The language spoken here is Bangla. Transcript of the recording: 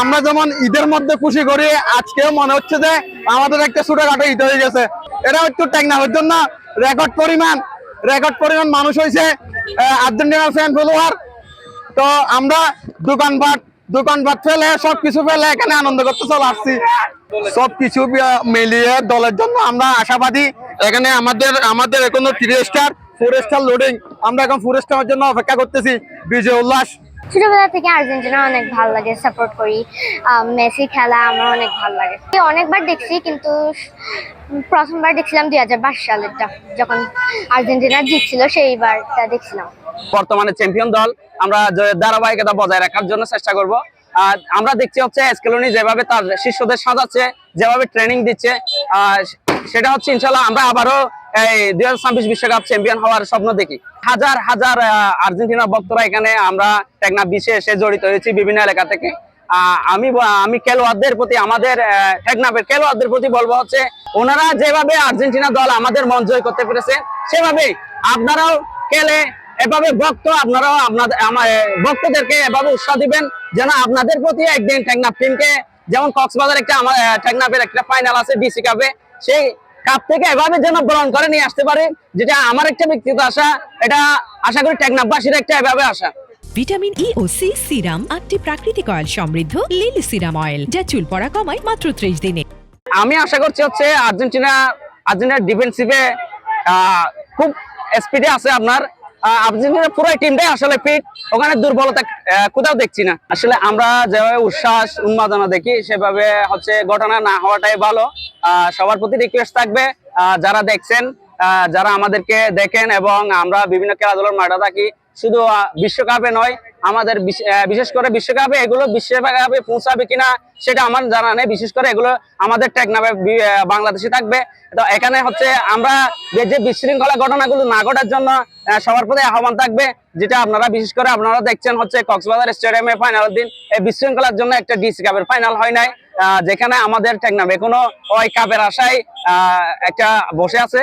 আমরা যেমন ঈদের মধ্যে খুশি করি, আজকেও মনে হচ্ছে যে আমাদের একটা ছোটখাটো ঈদ হয়ে গেছে। এটা একটু টেকনাফের জন্য রেকর্ড পরিমাণ মানুষ হয়েছে, আর্জেন্টিনার ফ্যান ফলোয়ার। তো আমরা দোকানপাট ফেলে সবকিছু ফেলে এখানে আনন্দ করতে চলে আসছি। সবকিছু মিলিয়ে দলের জন্য আমরা আশাবাদী। এখানে আমাদের এখনো 3 স্টার 4 স্টার লোডিং, আমরা এখন 4 স্টারের জন্য অপেক্ষা করতেছি। বিজয় উল্লাস। ছোটবেলা থেকে আর্জেন্টিনা অনেক ভালো লাগে, সাপোর্ট করি। মেসি খেলা আমার অনেক ভালো লাগে। অনেকবার দেখছি, কিন্তু প্রথমবার দেখছিলাম 2022 সালেরটা, যখন আর্জেন্টিনা জিতছিল, সেইবারটা দেখছিলাম। বর্তমানে চ্যাম্পিয়ন দল, আমরা ধারাবাহিকতা বজায় রাখার জন্য চেষ্টা করব। আমরা দেখছি হচ্ছে স্কেলোনি যেভাবে তার শিষ্যদের সাজাচ্ছে, যেভাবে ট্রেনিং দিচ্ছে, সেটা হচ্ছে ইনশাল্লাহ আমরা আবারও এই 2026 বিশ্বকাপ চ্যাম্পিয়ন হওয়ার স্বপ্ন দেখি। হাজার হাজার আর্জেন্টিনা ভক্তরা এখানে আমরা টেকনাফ বিচে এসে জড়িত হয়েছি বিভিন্ন এলাকা থেকে। আমি খেলোয়াড়দের প্রতি, আমাদের টেকনাফের খেলোয়াড়দের প্রতি বলবো হচ্ছে, ওনারা যেভাবে আর্জেন্টিনা দল আমাদের মন জয় করতে পেরেছে, সেভাবে আপনারাও খেলে এভাবে আপনারাও ভক্তদেরকে এভাবে উৎসাহ দিবেন, যেন আপনাদের প্রতি একদিন টেকনাফ টিমকে, যেমন কক্সবাজার টেকনাফের একটা ফাইনাল আছে ডিসি কাপে, সেই কাপ থেকে এভাবে যেন গ্রহণ করে নিয়ে আসতে পারে, যেটা আমার একটা ব্যক্তিগত আশা। এটা আশা করি টেকনাফবাসীর একটা এভাবে আশা। ভিটামিন ই ও সি সিরাম, 8টি প্রাকৃতিক অয়েল সমৃদ্ধ লিলি সিরাম অয়েল, যা চুল পড়া কমায় মাত্র 30 দিনে। আমি আশা করছি হচ্ছে আর্জেন্টিনার ডিফেন্সিভে খুব স্পিডে আছে আপনার আর্জেন্টিনার পুরো টিমটাই আসলে ফিট, ওখানে দুর্বলতা কোথাও দেখছি না। আসলে আমরা যেভাবে উচ্ছ্বাস উন্মাদনা দেখি, সেভাবে হচ্ছে ঘটনা না হওয়াটাই ভালো। সবার প্রতি রিকোয়েস্ট থাকবে, যারা দেখছেন, যারা আমাদেরকে দেখেন এবং আমরা বিভিন্ন খেলাধুলার মাঠে থাকি, শুধু বিশ্বকাপে নয়, আমাদের বিশেষ করে বিশ্বকাপে এগুলো বিশ্বকাপে পৌঁছাবে কিনা সেটা আমার জানা নেই। বিশেষ করে এগুলো আমাদের টেকনাফে বাংলাদেশে থাকবে। তো এখানে হচ্ছে আমরা যে বিশৃঙ্খলা ঘটনাগুলো না ঘটার জন্য সবার প্রতি আহ্বান থাকবে, যেটা আপনারা বিশেষ করে আপনারা দেখছেন হচ্ছে কক্সবাজার স্টেডিয়ামে ফাইনালের দিন এই বিশৃঙ্খলার জন্য একটা ডিসি কাপের ফাইনাল হয় নাই, যেখানে আমাদের টেকনাফে কোনো ওই কাপের আশায় একটা বসে আছে।